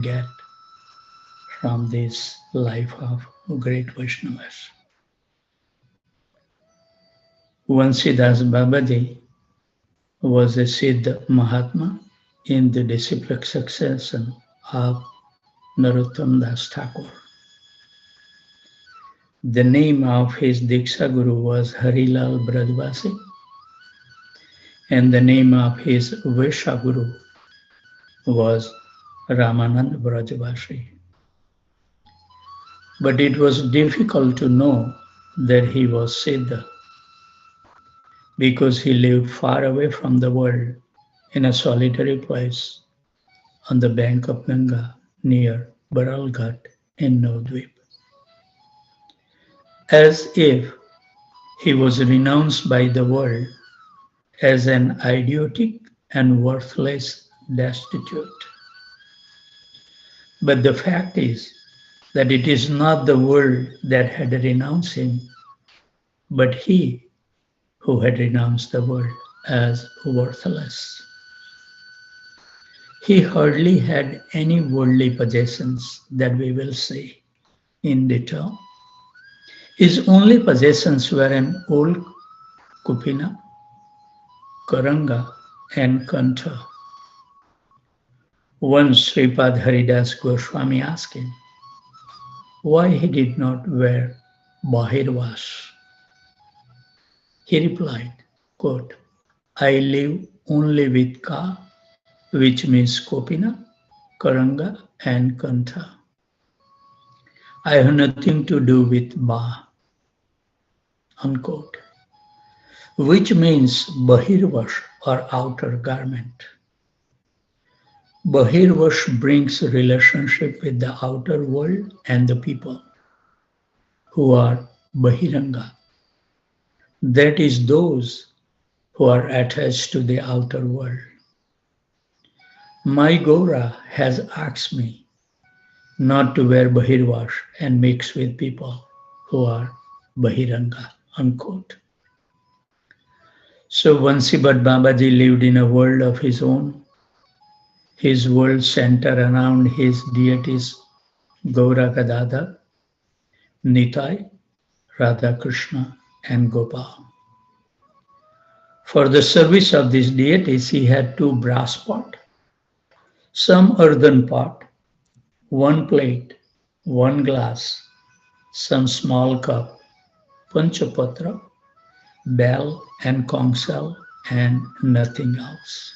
get from this life of great Vaishnavas. Vansidas Babaji was a Siddha Mahatma in the disciplic succession of Narottam Das Thakur. The name of his Diksha Guru was Harilal Brajvasi, and the name of his Vesha Guru was Ramanand Brajvasi. But it was difficult to know that he was Siddha because he lived far away from the world in a solitary place on the bank of Ganga near Baralghat in Navadvip. As if he was renounced by the world as an idiotic and worthless destitute. But the fact is that it is not the world that had renounced him, but he who had renounced the world as worthless. He hardly had any worldly possessions that we will see in detail. His only possessions were an old kupina, karanga, and kantha. Once Sripad Haridas Goswami asked him why he did not wear bahirvas. He replied, quote, I live only with ka, which means kopina, karanga, and kantha. I have nothing to do with ba, unquote, which means bahirvash or outer garment. Bahirvash brings relationship with the outer world and the people who are bahiranga. That is those who are attached to the outer world. My Gora has asked me not to wear bahirvash and mix with people who are bahiranga, unquote. So Vansibat Babaji lived in a world of his own. His world centered around his deities Gaura Gadadhar, Nitai, Radha Krishna, and Gopal. For the service of these deities, he had two brass pots, some earthen pot, one plate, one glass, some small cup, panchapatra, bell and kongsal, and nothing else.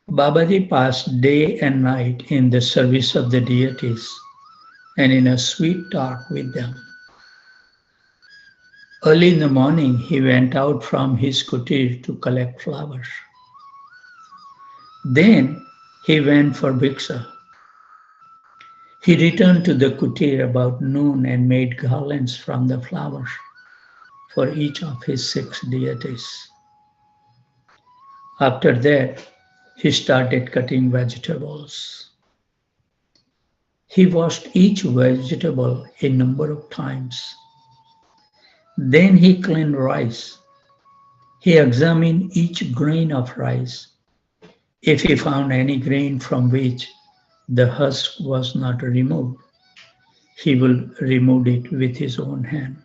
Babaji passed day and night in the service of the deities and in a sweet talk with them. Early in the morning, he went out from his kutir to collect flowers. Then he went for bhiksha. He returned to the kutir about noon and made garlands from the flowers for each of his 6 deities. After that, he started cutting vegetables. He washed each vegetable a number of times. Then he cleaned rice. He examined each grain of rice. If he found any grain from which the husk was not removed, he will remove it with his own hand.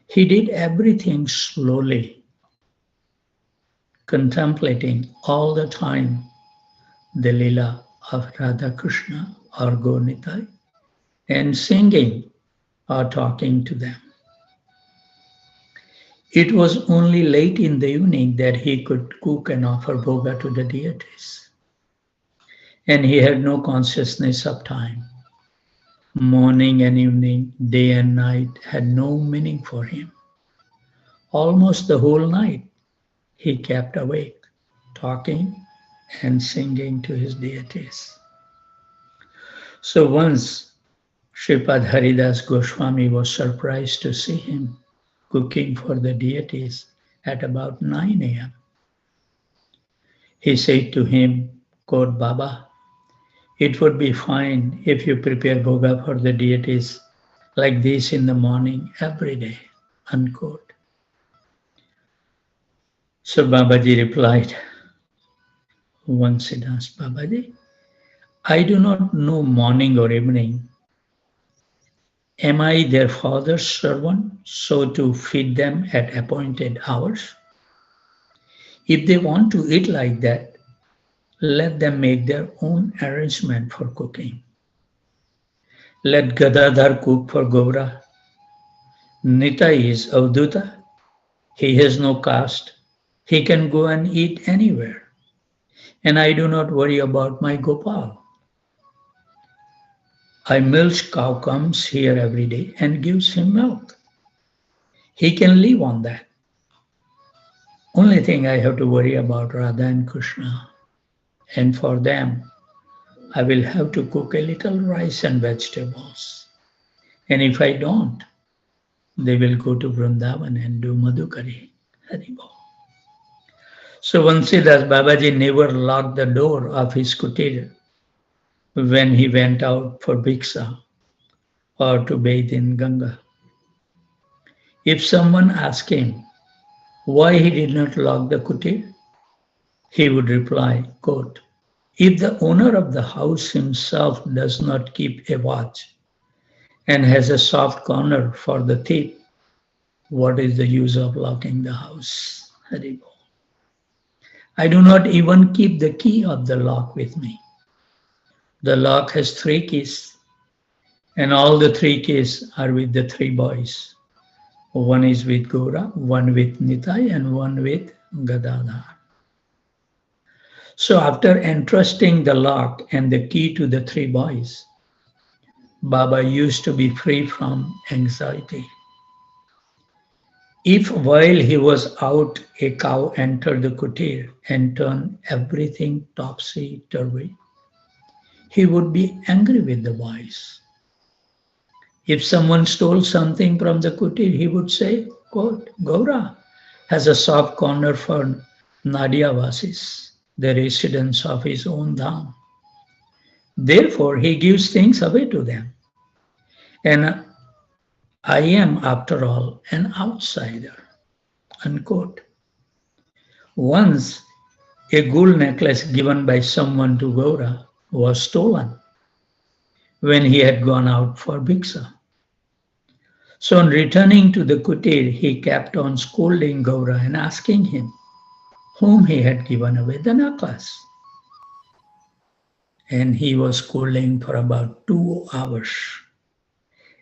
He did everything slowly, contemplating all the time the lila of Radha Krishna or Gaunitai and singing or talking to them. It was only late in the evening that he could cook and offer bhoga to the deities. And he had no consciousness of time. Morning and evening, day and night had no meaning for him. Almost the whole night, he kept awake, talking and singing to his deities. So once Sripad Haridas Goswami was surprised to see him cooking for the deities at about 9 a.m. He said to him, quote, Baba, it would be fine if you prepare bhoga for the deities like this in the morning every day, unquote. So Babaji replied, Vansidas Babaji, I do not know morning or evening. Am I their father's servant, so to feed them at appointed hours? If they want to eat like that, let them make their own arrangement for cooking. Let Gadadhar cook for Gaura. Nitai is Avduta. He has no caste. He can go and eat anywhere. And I do not worry about my Gopal. I milch cow comes here every day and gives him milk. He can live on that. Only thing I have to worry about Radha and Krishna. And for them, I will have to cook a little rice and vegetables. And if I don't, they will go to Vrindavan and do Madhukari. Haribol. So Vansidas Babaji never locked the door of his kutir when he went out for bhiksha or to bathe in Ganga. If someone asked him why he did not lock the kutir, he would reply, quote, if the owner of the house himself does not keep a watch and has a soft corner for the thief, what is the use of locking the house? Haribol. I do not even keep the key of the lock with me. The lock has 3 keys, and all the 3 keys are with the 3 boys. One is with Gaura, one with Nitai, and one with Gadadhar. So after entrusting the lock and the key to the 3 boys, Baba used to be free from anxiety. If while he was out, a cow entered the kutir and turned everything topsy-turvy, he would be angry with the boys. If someone stole something from the kutir, he would say, quote, Gaura has a soft corner for Nadiavasis, the residents of his own dham. Therefore, he gives things away to them. And I am, after all, an outsider, unquote. Once, a gold necklace given by someone to Gaura was stolen when he had gone out for bhiksha. So on returning to the kutir, he kept on scolding Gaura and asking him whom he had given away the necklace. And he was scolding for about 2 hours.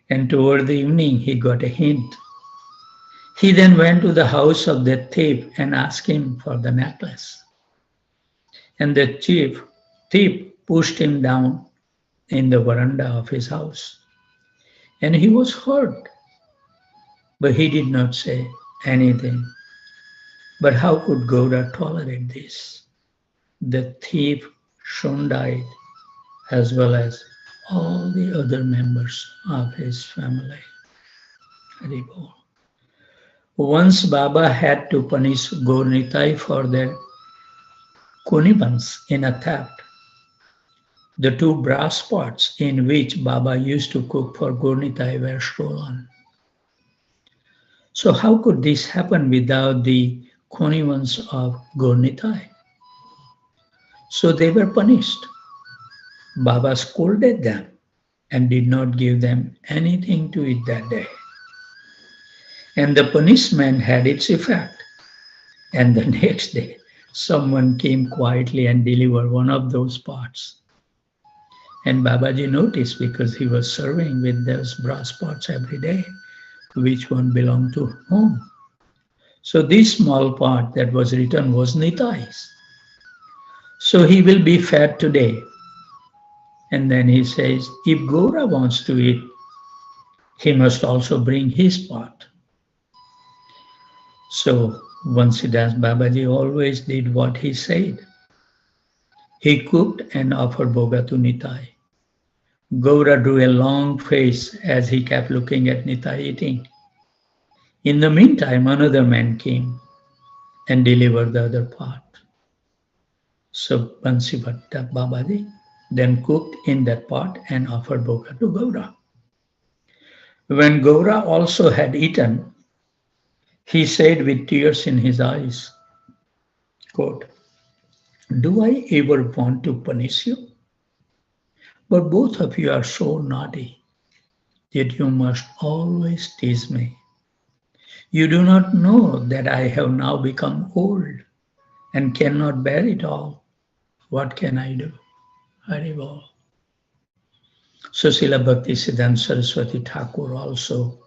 And toward the evening, he got a hint. He then went to the house of the thief and asked him for the necklace. And the thief pushed him down in the veranda of his house. And he was hurt, but he did not say anything. But how could Gaura tolerate this? The thief soon died, as well as all the other members of his family. Haribol. Once Baba had to punish Gaurnitai for their connivance in a theft. The 2 brass pots in which Baba used to cook for Gaurnitai were stolen. So how could this happen without the connivance of Gaurnitai? So they were punished. Baba scolded them and did not give them anything to eat that day. And the punishment had its effect. And the next day, someone came quietly and delivered one of those pots. And Babaji noticed because he was serving with those brass pots every day, which one belonged to whom. So this small pot that was returned was Nitai's. So he will be fed today. And then he says, if Gaura wants to eat, he must also bring his pot. So Vansidas Babaji always did what he said. He cooked and offered bhoga to Nitai. Gaura drew a long face as he kept looking at Nitai eating. In the meantime, another man came and delivered the other pot. So Vansidas Babaji then cooked in that pot and offered bhoga to Gaura. When Gaura also had eaten, he said with tears in his eyes, quote, do I ever want to punish you? But both of you are so naughty that you must always tease me. You do not know that I have now become old and cannot bear it all. What can I do? Haribol. So Srila Bhakti Siddhanta Saraswati Thakur also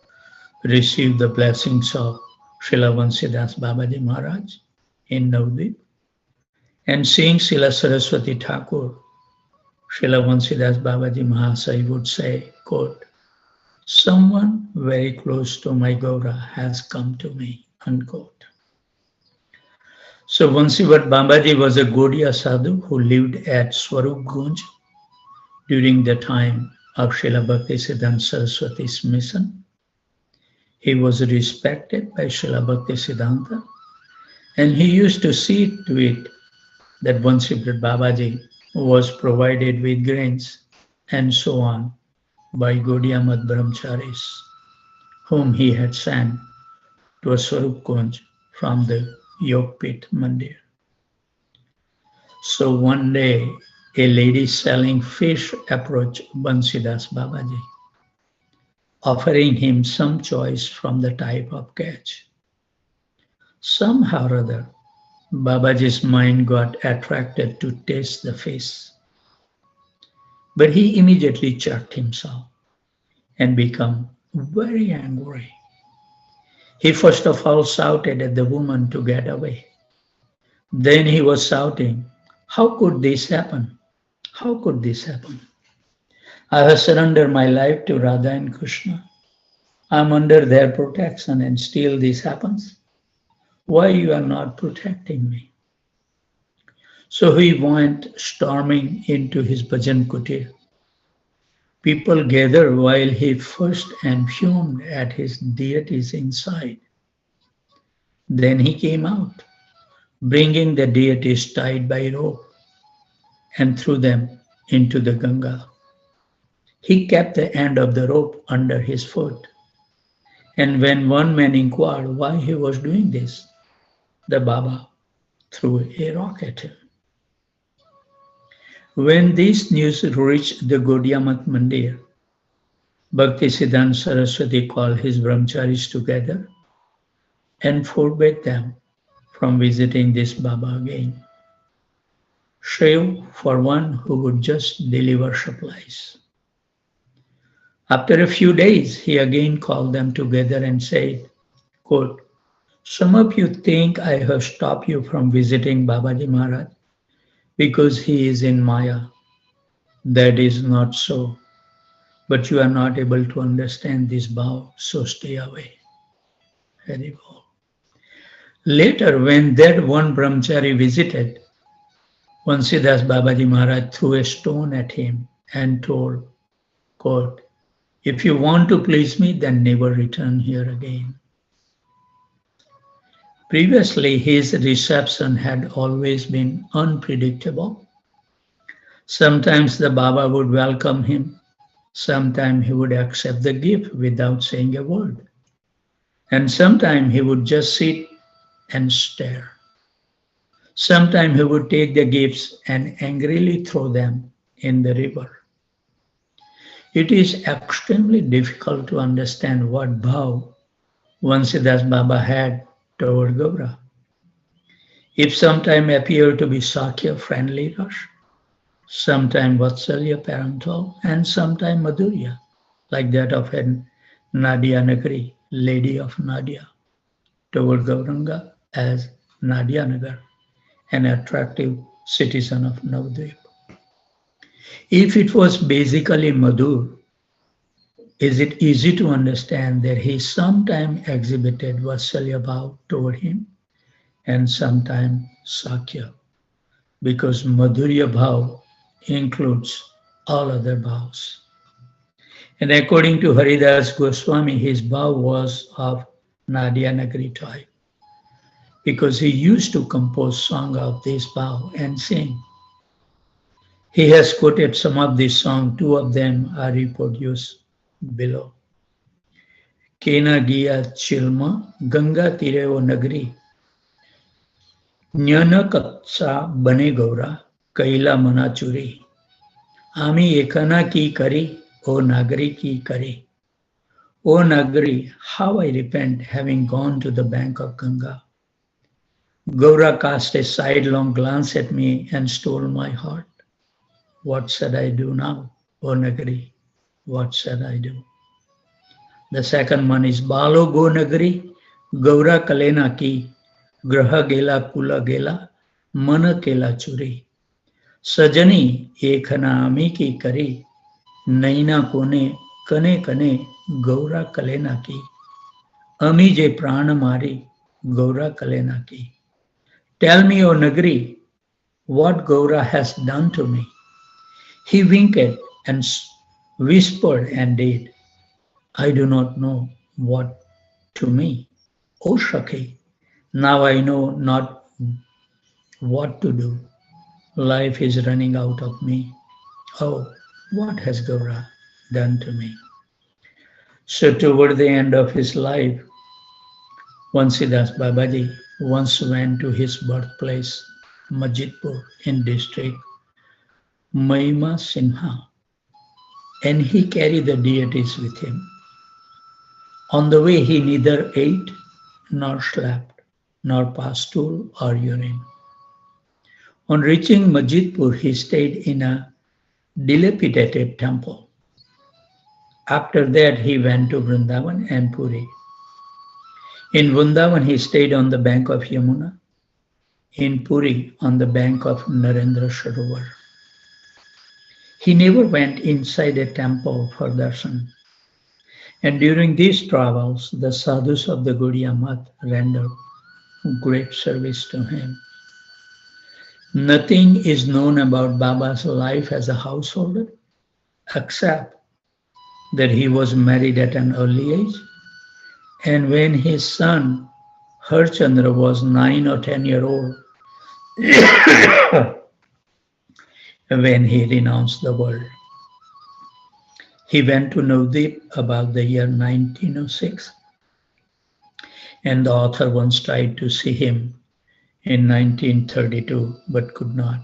received the blessings of Srila Vansidas Babaji Maharaj in Navadvip. And seeing Srila Saraswati Thakur, Srila Vansidas Babaji Mahasai would say, quote, someone very close to my Gaura has come to me, unquote. So Vansivat Babaji was a Gaudiya sadhu who lived at Swarup Gunj during the time of Srila Bhaktisiddhanta Saraswati's mission. He was respected by Srila Bhaktisiddhanta, and he used to see to it that Vansivat Babaji was provided with grains and so on by Gaudiya Mat Brahmacharis, whom he had sent to a Swarup Kunj from the Yogpit Mandir. So one day, a lady selling fish approached Bansidas Babaji, offering him some choice from the type of catch. Somehow or other, Babaji's mind got attracted to taste the fish. But he immediately checked himself and became very angry. He first of all shouted at the woman to get away. Then he was shouting, how could this happen? How could this happen? I have surrendered my life to Radha and Krishna. I am under their protection and still this happens. Why you are not protecting me? So he went storming into his bhajan kutir. People gathered while he fussed and fumed at his deities inside. Then he came out, bringing the deities tied by rope, and threw them into the Ganga. He kept the end of the rope under his foot. And when one man inquired why he was doing this, the Baba threw a rock at him. When this news reached the Gaudiya Mat Mandir, Bhaktisiddhanta Saraswati called his brahmacharis together and forbade them from visiting this Baba again, save for one who would just deliver supplies. After a few days, he again called them together and said, quote, some of you think I have stopped you from visiting Babaji Maharaj because he is in Maya. That is not so. But you are not able to understand this vow, so stay away. Haribol. Later, when that one brahmachari visited, Vansidas Babaji Maharaj threw a stone at him and told, quote, if you want to please me, then never return here again. Previously, his reception had always been unpredictable. Sometimes the Baba would welcome him. Sometimes he would accept the gift without saying a word. And sometimes he would just sit and stare. Sometimes he would take the gifts and angrily throw them in the river. It is extremely difficult to understand what bhav Vansidas Baba had toward Gaura. If sometime appeared to be Sakya friendly rush, sometime Vatsalya parental, and sometime Madhurya, like that of a Nadia Nagari, Lady of Nadia, toward Gauranga as Nadia Nagar, an attractive citizen of Navadvip. If it was basically Madhur, is it easy to understand that he sometimes exhibited Vatsalya bhav toward him and sometimes Sakya, because Madhurya bhav includes all other bhavs. And according to Haridas Goswami, his bhav was of Nadia Nagari type, because he used to compose songs of this bhav and sing. He has quoted some of these songs, two of them are reproduced below. Kena Giya Chilma, Ganga Tireo Nagri, Nyana Katsa Bane Gaura, Kaila Manachuri. Ami ekana ki kari, O Nagari ki kari. O Nagari, how I repent having gone to the bank of Ganga. Gaura cast a sidelong glance at me and stole my heart. What should I do now, O Nagari? What should I do? The second one is Balo Go Nagari, Gaura Kalena ki, Graha Gela Kula Gela, Mana Kela Churi. Sajani Ekhana Ami ki kari, Naina Kone, Kane Kane, Gaura Kalena ki. Ami je prana mari, Gaura Kalena ki. Tell me, O Nagari, what Gaura has done to me. He winked and whispered and did. I do not know what to me. O Shakhi, now I know not what to do. Life is running out of me. Oh, what has Gaura done to me? So toward the end of his life, Vansidas Babaji once went to his birthplace, Majidpur in district Mahima Sinha, and he carried the deities with him. On the way, he neither ate nor slept, nor passed stool or urine. On reaching Majidpur, he stayed in a dilapidated temple. After that, he went to Vrindavan and Puri. In Vrindavan, he stayed on the bank of Yamuna. In Puri, on the bank of Narendra Sarovar. He never went inside a temple for darshan. And during these travels, the sadhus of the Gaudiya Math rendered great service to him. Nothing is known about Baba's life as a householder, except that he was married at an early age, and when his son Harchandra was 9 or 10 years old, when he renounced the world. He went to Navdeep about the year 1906, and the author once tried to see him in 1932 but could not,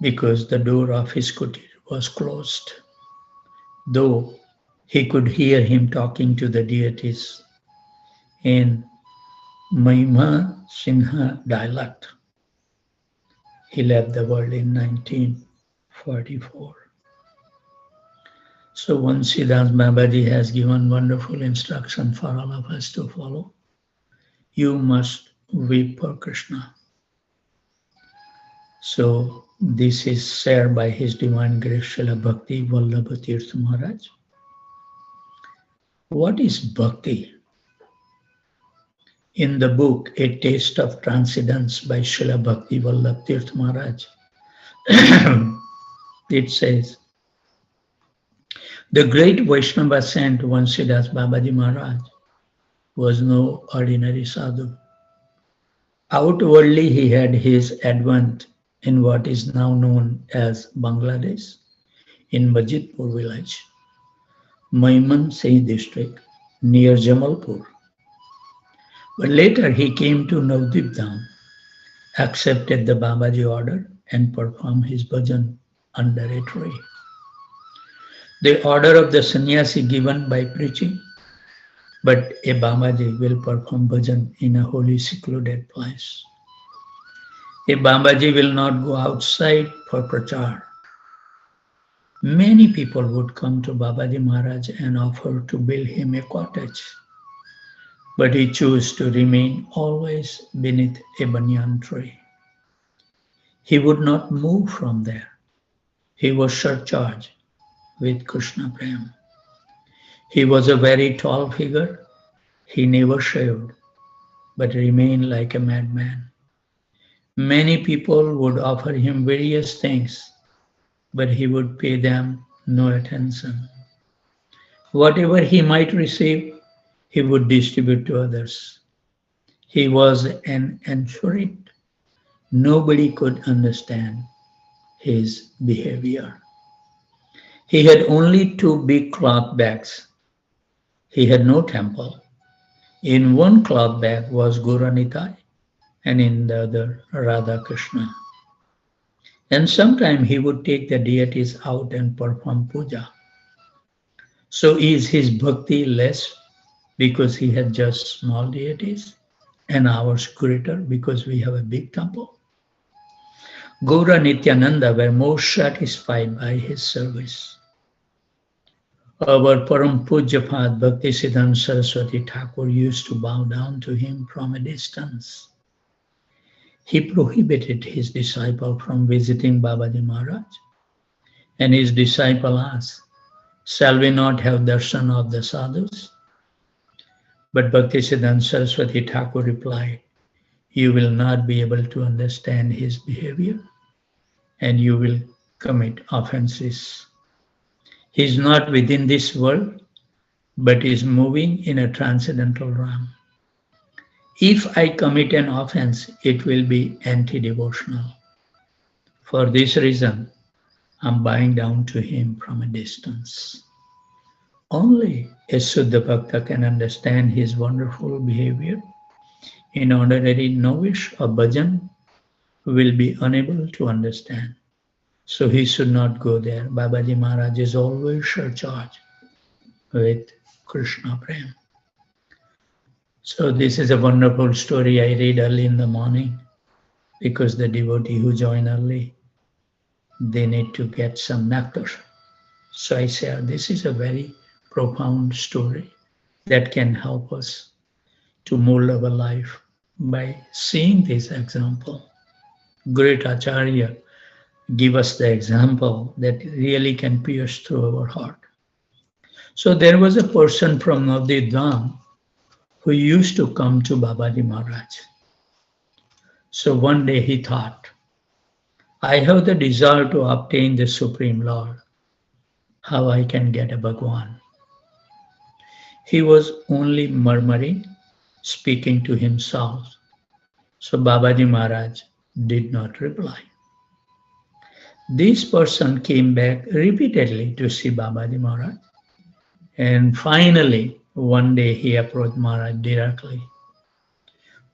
because the door of his kutir was closed, though he could hear him talking to the deities in Mahima Sinha dialect. He left the world in 1944. So Vansidas Babaji has given wonderful instruction for all of us to follow. You must weep for Krishna. So this is shared by His Divine Grace Srila Bhakti Vallabha Tirtha Maharaj. What is Bhakti? In the book A Taste of Transcendence by Srila Bhakti Vallabha Tirtha Maharaj, it says, the great Vaishnava saint Vansidas Babaji Maharaj was no ordinary sadhu. Outwardly, he had his advent in what is now known as Bangladesh, in Majidpur village, Maimansingh district, near Jamalpur. But later he came to Navdeep Dham, accepted the Babaji order, and performed his bhajan under a tree. The order of the sannyasi given by preaching, but a Babaji will perform bhajan in a holy secluded place. A Babaji will not go outside for prachar. Many people would come to Babaji Maharaj and offer to build him a cottage, but he chose to remain always beneath a banyan tree. He would not move from there. He was surcharged with Krishna Prem. He was a very tall figure. He never shaved, but remained like a madman. Many people would offer him various things, but he would pay them no attention. Whatever he might receive, he would distribute to others. He was an anchoret. Nobody could understand his behavior. He had only 2 big cloth bags. He had no temple. In one cloth bag was Gauranitai, and in the other Radha Krishna. And sometime he would take the deities out and perform puja. So is his bhakti less because he had just small deities and ours greater because we have a big temple? Gaura Nityananda were most satisfied by his service. Our Param Pujyapat Bhaktisiddhanta Saraswati Thakur used to bow down to him from a distance. He prohibited his disciple from visiting Babaji Maharaj, and his disciple asked, "Shall we not have darshan of the sadhus?" But Bhaktisiddhanta Saraswati Thakur replied, "You will not be able to understand his behavior, and you will commit offenses. He is not within this world, but is moving in a transcendental realm. If I commit an offense, it will be anti-devotional. For this reason, I'm bowing down to him from a distance." Only a Suddha Bhakta can understand his wonderful behavior. An ordinary novice or bhajan will be unable to understand. So he should not go there. Babaji Maharaj is always surcharged with Krishna Prem. So this is a wonderful story I read early in the morning because the devotee who join early, they need to get some nectar. So I say, this is a very profound story that can help us to mold our life by seeing this example. Great Acharya give us the example that really can pierce through our heart. So there was a person from Navadvip who used to come to Babaji Maharaj. So one day he thought, I have the desire to obtain the Supreme Lord. How I can get a Bhagwan? He was only murmuring, speaking to himself. So Babaji Maharaj did not reply. This person came back repeatedly to see Babaji Maharaj. And finally, one day he approached Maharaj directly.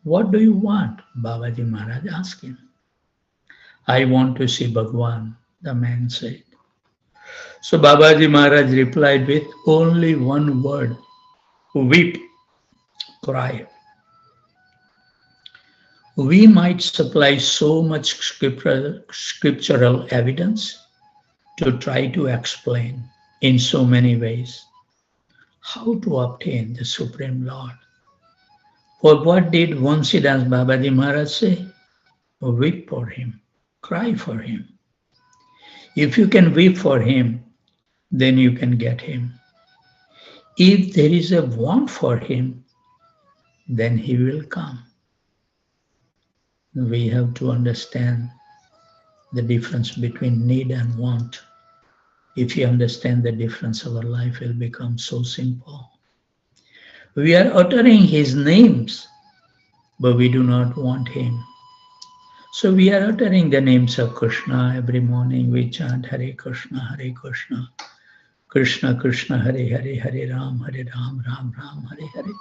What do you want? Babaji Maharaj asked him. I want to see Bhagwan, the man said. So Babaji Maharaj replied with only one word, weep, cry. We might supply so much scriptural evidence to try to explain in so many ways how to obtain the Supreme Lord. For what did Vansidas Babaji Maharaj say? Weep for him, cry for him. If you can weep for him, then you can get him. If there is a want for him, then he will come. We have to understand the difference between need and want. If you understand the difference, our life will become so simple. We are uttering his names, but we do not want him. So we are uttering the names of Krishna every morning. We chant Hare Krishna, Krishna Krishna, Hare Hare, Hare Ram, Ram Ram, Hare Hare.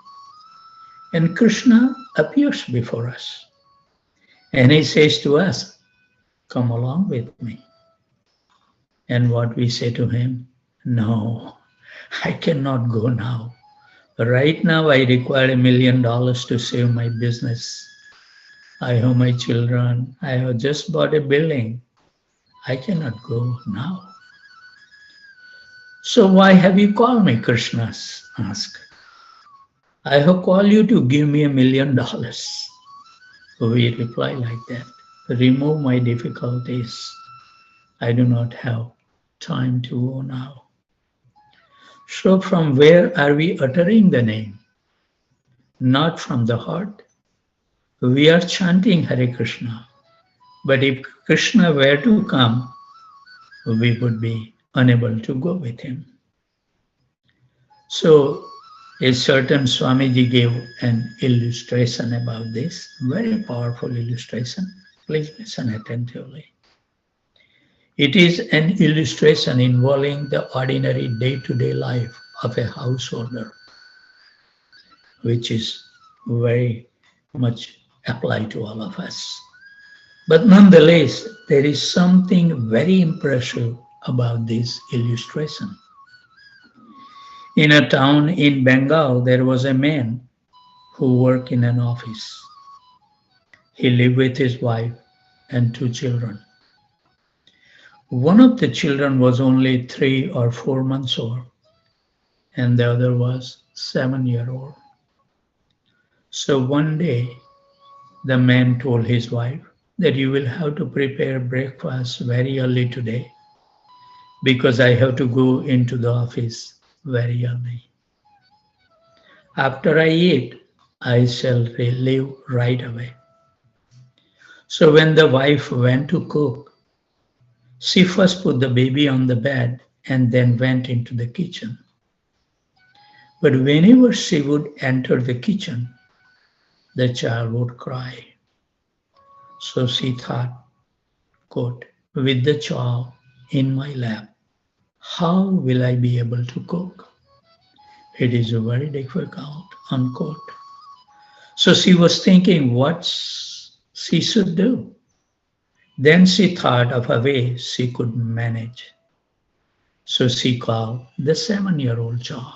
And Krishna appears before us. And he says to us, come along with me. And what we say to him, no, I cannot go now. Right now I require $1 million to save my business. I have my children. I have just bought a building. I cannot go now. So why have you called me? Krishna asked. I have called you to give me $1 million. We reply like that. Remove my difficulties. I do not have time to go now. So from where are we uttering the name? Not from the heart. We are chanting Hare Krishna. But if Krishna were to come, we would be unable to go with him. So a certain Swamiji gave an illustration about this, very powerful illustration. Please listen attentively. It is an illustration involving the ordinary day-to-day life of a householder, which is very much applied to all of us. But nonetheless, there is something very impressive about this illustration. In a town in Bengal, there was a man who worked in an office. He lived with his wife and two children. One of the children was only 3 or 4 months old, and the other was 7 year old. So one day, the man told his wife that you will have to prepare breakfast very early today because I have to go into the office very early. After I eat, I shall leave right away. So when the wife went to cook, she first put the baby on the bed and then went into the kitchen. But whenever she would enter the kitchen, the child would cry. So she thought, quote, with the child in my lap, how will I be able to cook? It is very difficult, unquote. So she was thinking what she should do. Then she thought of a way she could manage. So she called the 7 year old child.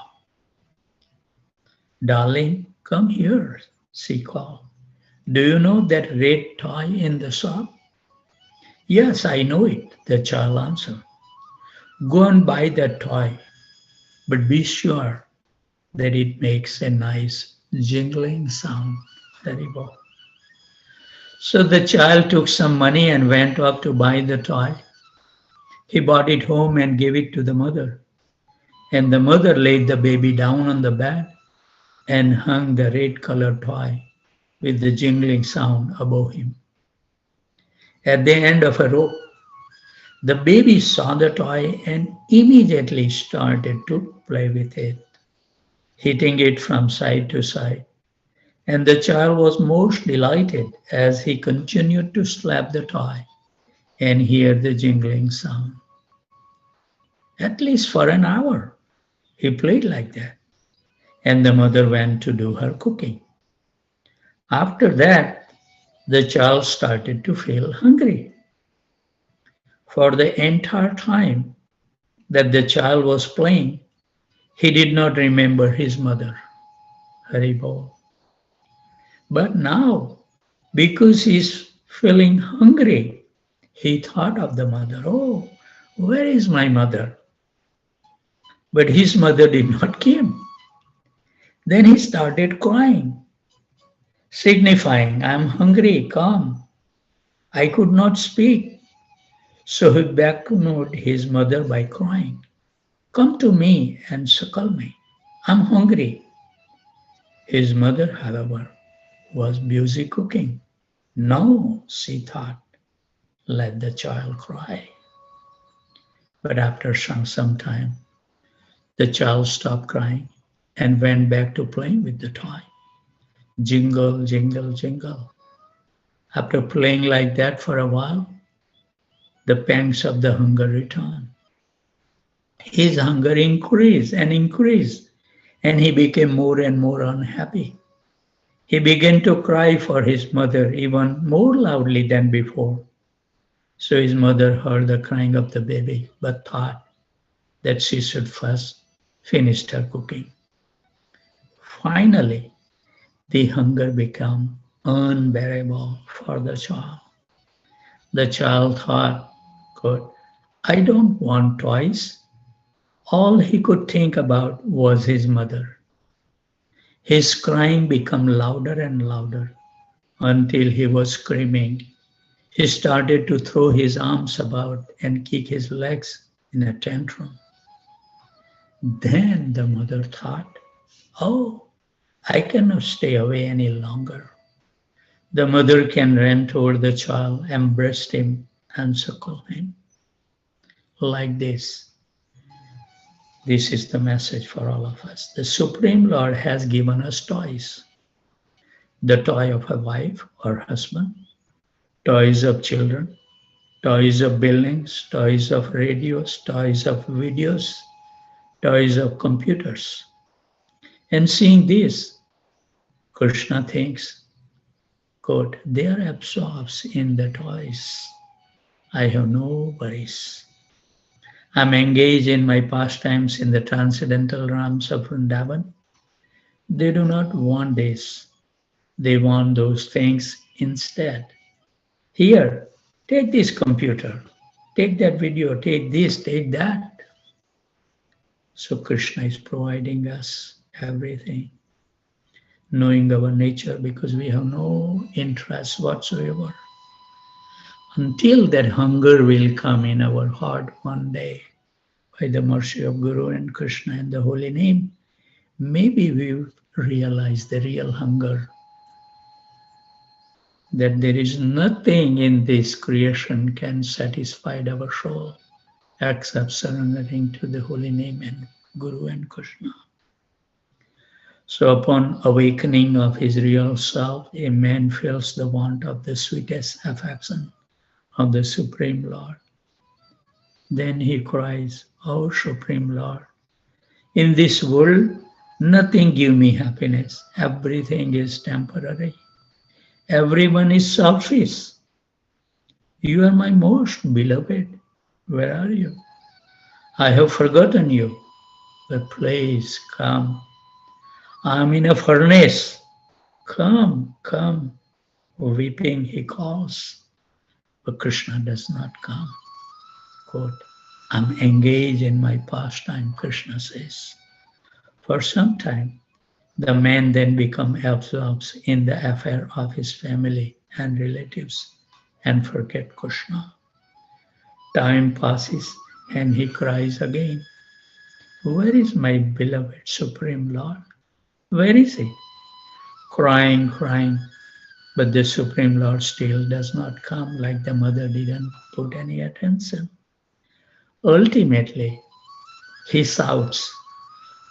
Darling, come here, she called. Do you know that red toy in the shop? Yes, I know it, the child answered. Go and buy that toy, but be sure that it makes a nice jingling sound. Terrible. So the child took some money and went up to buy the toy. He brought it home and gave it to the mother. And the mother laid the baby down on the bed and hung the red colored toy with the jingling sound above him. At the end of a rope, the baby saw the toy and immediately started to play with it, hitting it from side to side. And the child was most delighted as he continued to slap the toy and hear the jingling sound. At least for an hour, he played like that. And the mother went to do her cooking. After that, the child started to feel hungry. For the entire time that the child was playing, he did not remember his mother, Haribol. But now, because he's feeling hungry, he thought of the mother. Oh, where is my mother? But his mother did not come. Then he started crying, signifying, I'm hungry, come. I could not speak. So he beckoned his mother by crying, come to me and suckle me. I'm hungry. His mother, however, was busy cooking. No, she thought, let the child cry. But after some time, the child stopped crying and went back to playing with the toy. Jingle, jingle, jingle. After playing like that for a while, the pangs of the hunger returned. His hunger increased and increased, and he became more and more unhappy. He began to cry for his mother even more loudly than before. So his mother heard the crying of the baby, but thought that she should first finish her cooking. Finally, the hunger became unbearable for the child. The child thought, God, I don't want toys. All he could think about was his mother. His crying became louder and louder until he was screaming. He started to throw his arms about and kick his legs in a tantrum. Then the mother thought, oh, I cannot stay away any longer. The mother can run toward the child, embrace him, and suckle him. Like this. This is the message for all of us. The Supreme Lord has given us toys. The toy of a wife or husband, toys of children, toys of buildings, toys of radios, toys of videos, toys of computers. And seeing this, Krishna thinks, Quote, they are absorbed in the toys. I have no worries. I'm engaged in my pastimes in the transcendental realms of Vrindavan. They do not want this. They want those things instead. Here, take this computer, take that video, take this, take that. So Krishna is providing us everything, knowing our nature because we have no interest whatsoever. Until that hunger will come in our heart one day, by the mercy of Guru and Krishna and the holy name, maybe we realize the real hunger, that there is nothing in this creation can satisfy our soul except surrendering to the holy name and Guru and Krishna. So upon awakening of his real self, a man feels the want of the sweetest affection of the Supreme Lord. Then he cries, "O Supreme Lord, in this world, nothing gives me happiness. Everything is temporary. Everyone is selfish. You are my most beloved. Where are you? I have forgotten you. But please come. I am in a furnace. Come, come." Weeping, he calls. But Krishna does not come. Quote, I'm engaged in my pastime, Krishna says. For some time, the man then becomes absorbed in the affair of his family and relatives and forget Krishna. Time passes and he cries again, where is my beloved Supreme Lord? Where is he? Crying, crying, but the Supreme Lord still does not come, like the mother didn't put any attention. Ultimately, he shouts,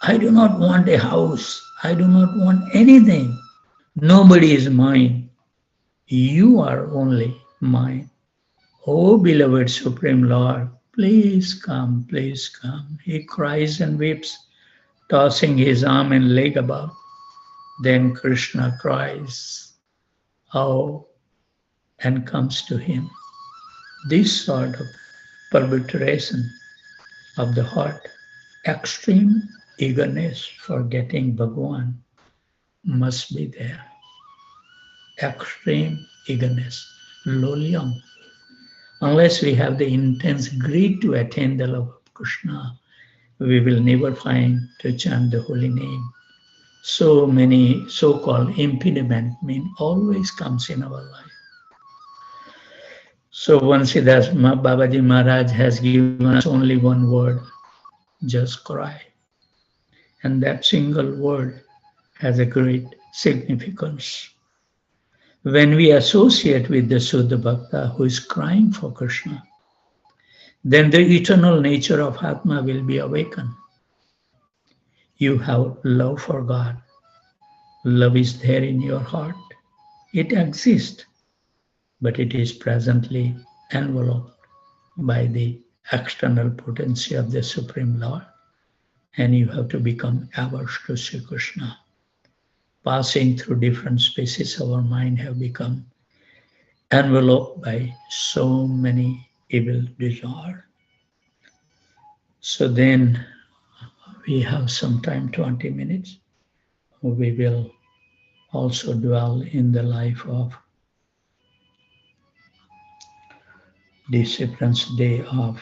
I do not want a house. I do not want anything. Nobody is mine. You are only mine. O beloved Supreme Lord, please come, please come. He cries and weeps, tossing his arm and leg about. Then Krishna cries, oh, and comes to him. This sort of perpetuation of the heart, extreme eagerness for getting Bhagwan must be there. Extreme eagerness, lolyam. Unless we have the intense greed to attain the love of Krishna, we will never find to chant the holy name. So many so-called impediment mean always comes in our life. So Vansidas Babaji Maharaj has given us only one word, just cry. And that single word has a great significance. When we associate with the Suddha Bhakta who is crying for Krishna, then the eternal nature of Atma will be awakened. You have love for God. Love is there in your heart. It exists, but it is presently enveloped by the external potency of the Supreme Lord, and you have to become averse to Sri Krishna. Passing through different spaces, our mind have become enveloped by so many evil desires. So then we have some time, 20 minutes. We will also dwell in the life of Disciples' Day of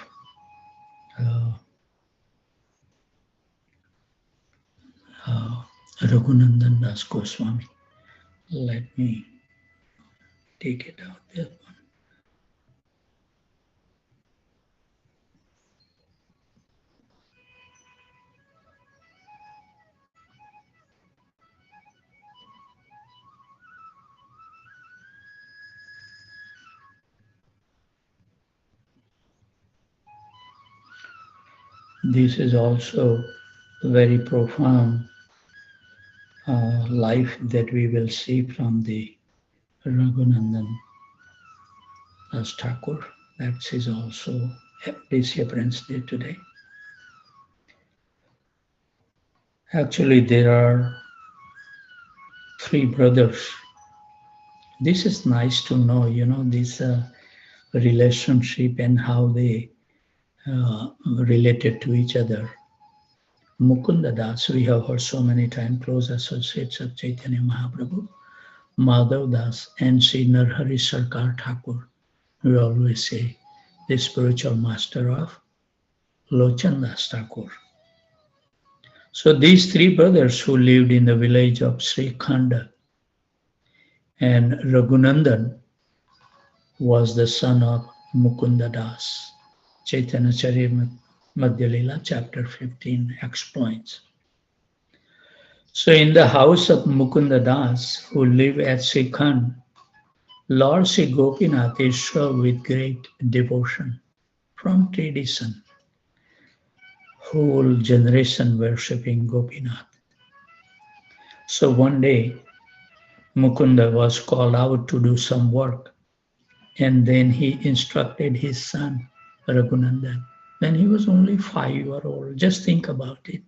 Raghunandan Das Goswami. Let me take it out there. This is also very profound life that we will see from the Raghunandan Das Thakur. That is also Disciples' Day today. Actually, there are three brothers This is nice to know, this relationship and how they related to each other. Mukunda Das, we have heard so many times, close associates of Chaitanya Mahaprabhu. Madhav Das and Sri Narhari Sarkar Thakur, we always say, the spiritual master of Lochan Das Thakur. So these three brothers who lived in the village of Sri Khanda, and Raghunandan was the son of Mukunda Das. Chaitanya Charitamrita Madhya Lila, chapter 15, explains. So in the house of Mukunda Das, who lived at Sikhand, Lord Sri Gopinath is served with great devotion from tradition. Whole generation worshipping Gopinath. So one day, Mukunda was called out to do some work, and then he instructed his son, Raghunandan, when he was only 5 years old. Just think about it.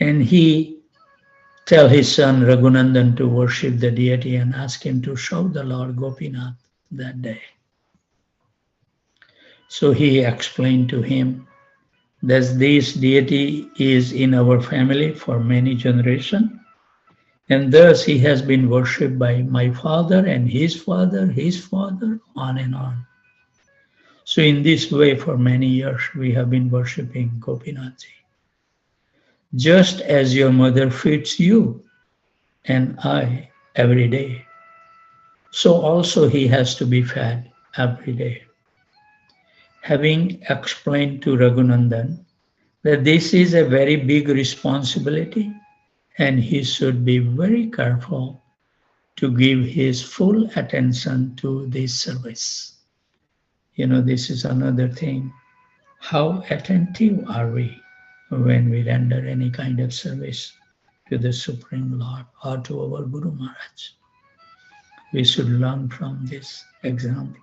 And he tell his son Raghunandan to worship the deity and ask him to show the Lord Gopinath that day. So he explained to him that this deity is in our family for many generations, and thus he has been worshipped by my father and his father, on and on. So in this way, for many years, we have been worshipping Gopinathji. Just as your mother feeds you and I every day, so also he has to be fed every day. Having explained to Raghunandan that this is a very big responsibility and he should be very careful to give his full attention to this service. This is another thing. How attentive are we when we render any kind of service to the Supreme Lord or to our Guru Maharaj? We should learn from this example.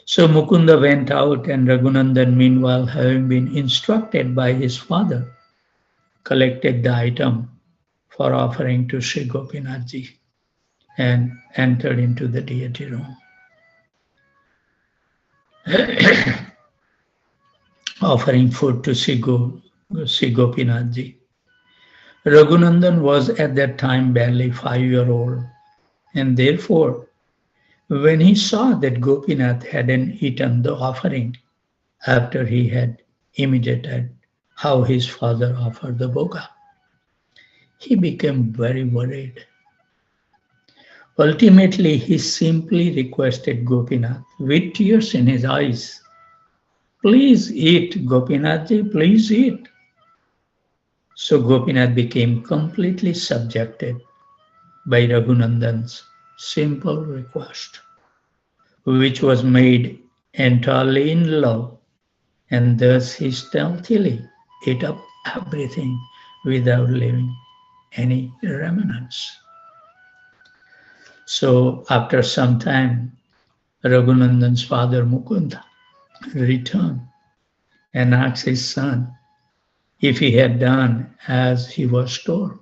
So Mukunda went out, and Raghunandan, meanwhile, having been instructed by his father, collected the item for offering to Sri Gopinathji and entered into the deity room. Offering food to Sri Gopinathji. Raghunandan was at that time barely 5 years old, and therefore, when he saw that Gopinath hadn't eaten the offering after he had imitated how his father offered the bhoga, he became very worried. Ultimately, he simply requested Gopinath with tears in his eyes, "Please eat, Gopinathji, please eat." So Gopinath became completely subjected by Raghunandan's simple request, which was made entirely in love, and thus he stealthily ate up everything without leaving any remnants. So after some time, Raghunandan's father Mukunda returned and asked his son if he had done as he was told.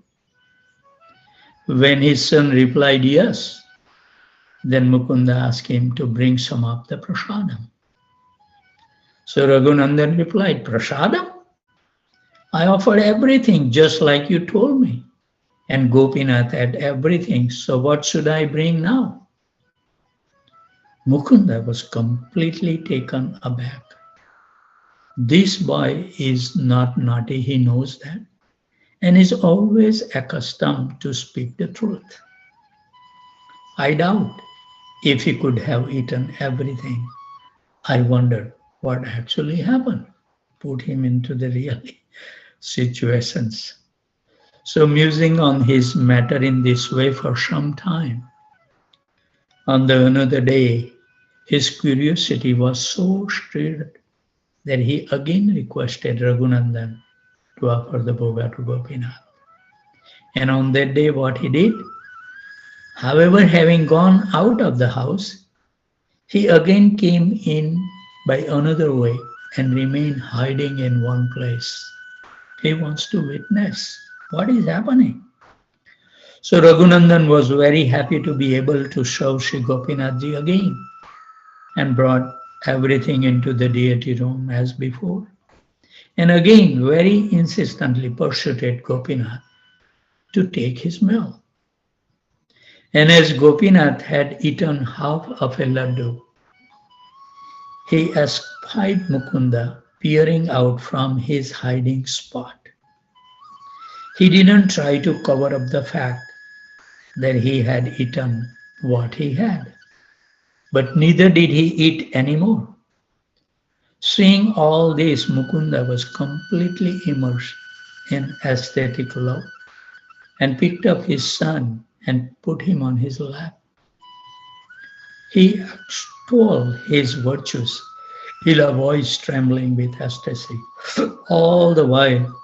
When his son replied yes, then Mukunda asked him to bring some of the prasadam. So Raghunandan replied, "Prasadam? I offered everything just like you told me. And Gopinath had everything, so what should I bring now?" Mukunda was completely taken aback. This boy is not naughty, he knows that, and is always accustomed to speak the truth. I doubt if he could have eaten everything. I wonder what actually happened. Put him into the real situations. So musing on his matter in this way for some time, on the another day, his curiosity was so stirred that he again requested Raghunandan to offer the bhoga to Gopinath. And on that day, what he did, however, having gone out of the house, he again came in by another way and remained hiding in one place. He wants to witness what is happening. So Raghunandan was very happy to be able to serve Sri Gopinathji again and brought everything into the deity room as before. And again, very insistently persuaded Gopinath to take his meal. And as Gopinath had eaten half of a laddu, he espied Mukunda peering out from his hiding spot. He didn't try to cover up the fact that he had eaten what he had, but neither did he eat any more. Seeing all this, Mukunda was completely immersed in aesthetic love and picked up his son and put him on his lap. He extolled his virtues, his voice trembling with ecstasy, all the while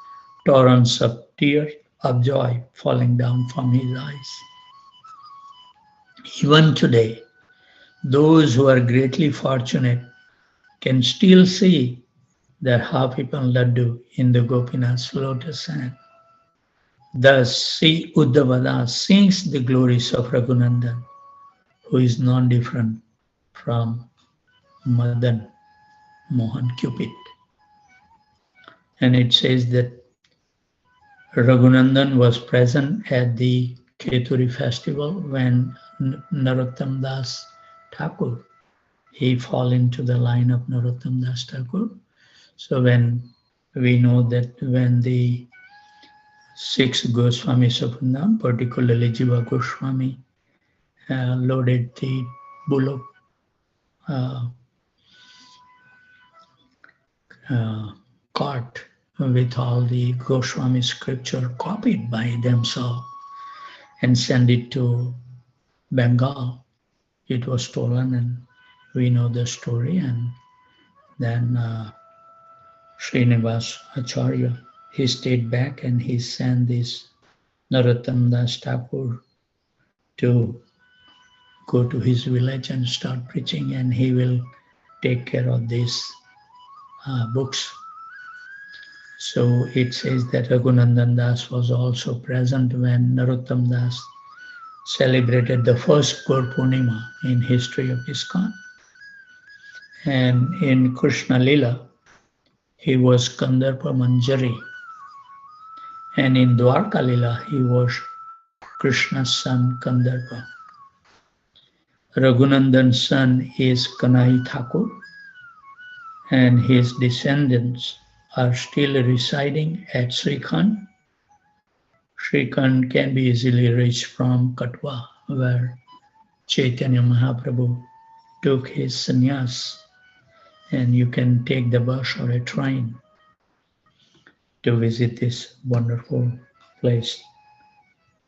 torrents of tears of joy falling down from his eyes. Even today, those who are greatly fortunate can still see the half-eaten laddu in the Gopinath's lotus hand. Thus, Sri Uddhavada sings the glories of Raghunandan, who is non-different from Madan Mohan Cupid. And it says that Raghunandan was present at the Keturi festival when Narottam Das Thakur, he fall into the line of Narottam Das Thakur. So when we know that when the six Goswamis of Vrindavan, particularly Jiva Goswami, loaded the bullock uh, uh, cart with all the Goswami scripture copied by themselves and sent it to Bengal. It was stolen, and we know the story. And then Srinivas Acharya, he stayed back and he sent this Narottam Das Thakur to go to his village and start preaching, and he will take care of these books. So it says that Raghunandan Das was also present when Narottam Das celebrated the first Gaur Purnima in history of ISKCON. And in Krishna Lila, he was Kandarpa Manjari. And in Dwarka Lila, he was Krishna's son Kandarpa. Raghunandan's son is Kanai Thakur, and his descendants are still residing at Srikhand. Srikhand can be easily reached from Katwa, where Chaitanya Mahaprabhu took his sannyas, and you can take the bus or a train to visit this wonderful place.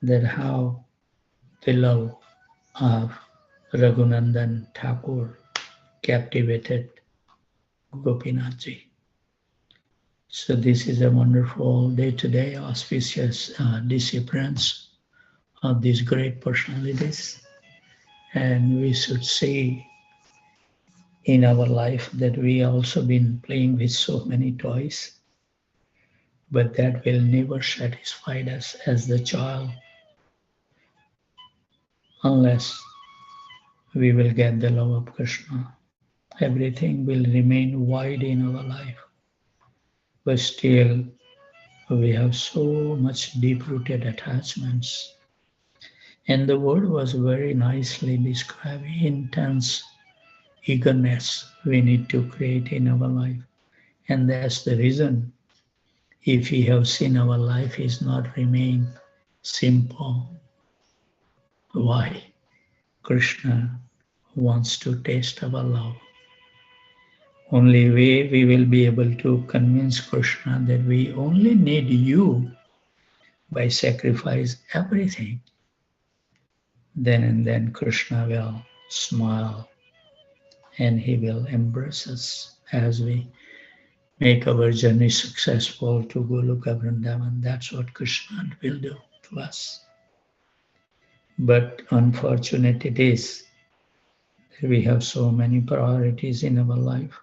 That how the love of Raghunandan Thakur captivated Gopinathji. So this is a wonderful day-to-day auspicious disappearance of these great personalities. And we should see in our life that we also been playing with so many toys, but that will never satisfy us as the child unless we will get the love of Krishna. Everything will remain void in our life, but still we have so much deep-rooted attachments. And the word was very nicely described, intense eagerness we need to create in our life. And that's the reason, if we have seen our life is not remain simple. Why? Krishna wants to taste our love. Only way we will be able to convince Krishna that we only need you by sacrifice everything. Then and then Krishna will smile and he will embrace us as we make our journey successful to Goloka Vrindavan. That's what Krishna will do to us. But unfortunate it is that we have so many priorities in our life.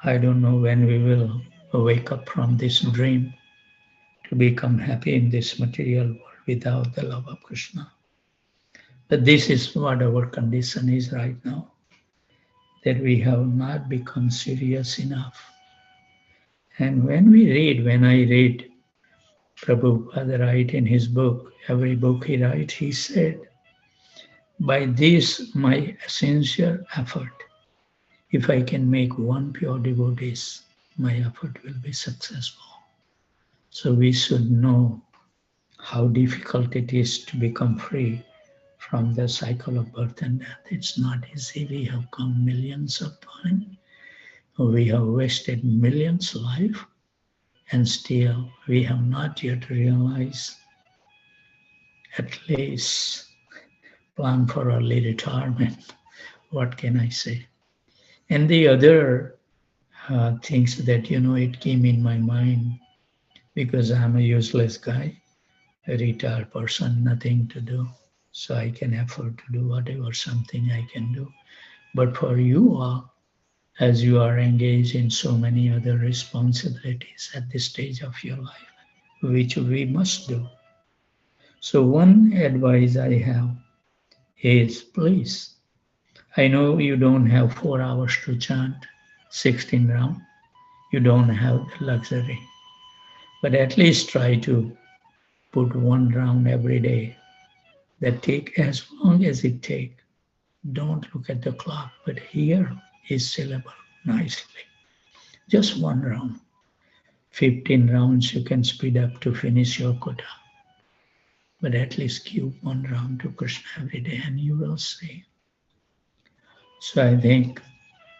I don't know when we will wake up from this dream to become happy in this material world. without the love of Krishna. But this is what our condition is right now, that we have not become serious enough. And when I read Prabhupada write in his book, every book he writes, he said, by this my essential effort, if I can make one pure devotees, my effort will be successful. So we should know how difficult it is to become free from the cycle of birth and death. It's not easy. We have come millions of times. We have wasted millions of lives, and still we have not yet realized, at least plan for early retirement. What can I say? And the other things that, it came in my mind, because I'm a useless guy, a retired person, nothing to do. So I can afford to do whatever something I can do. But for you all, as you are engaged in so many other responsibilities at this stage of your life, which we must do. So one advice I have is, please, I know you don't have 4 hours to chant 16 rounds. You don't have the luxury. But at least try to put 1 round every day. That take as long as it take. Don't look at the clock, but here is syllable nicely. Just 1 round. 15 rounds you can speed up to finish your quota. But at least give 1 round to Krishna every day and you will see. So I think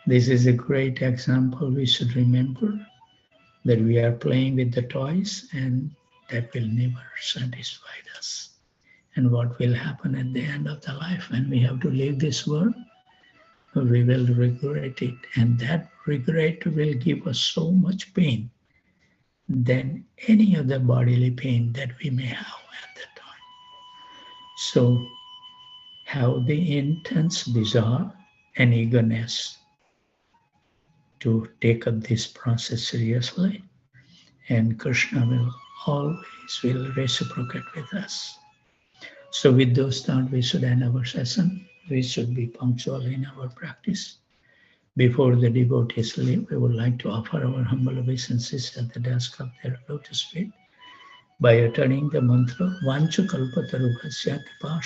this is a great example. We should remember that we are playing with the toys and that will never satisfy us. And what will happen at the end of the life when we have to leave this world? We will regret it. And that regret will give us so much pain than any other bodily pain that we may have at that time. So have the intense desire and eagerness to take up this process seriously, and Krishna will reciprocate with us. So with those thoughts, we should end our session. We should be punctual in our practice. Before the devotees leave, we would like to offer our humble obeisances at the desk of their lotus feet by uttering the mantra Vancha Kalpatarubhasya Kripa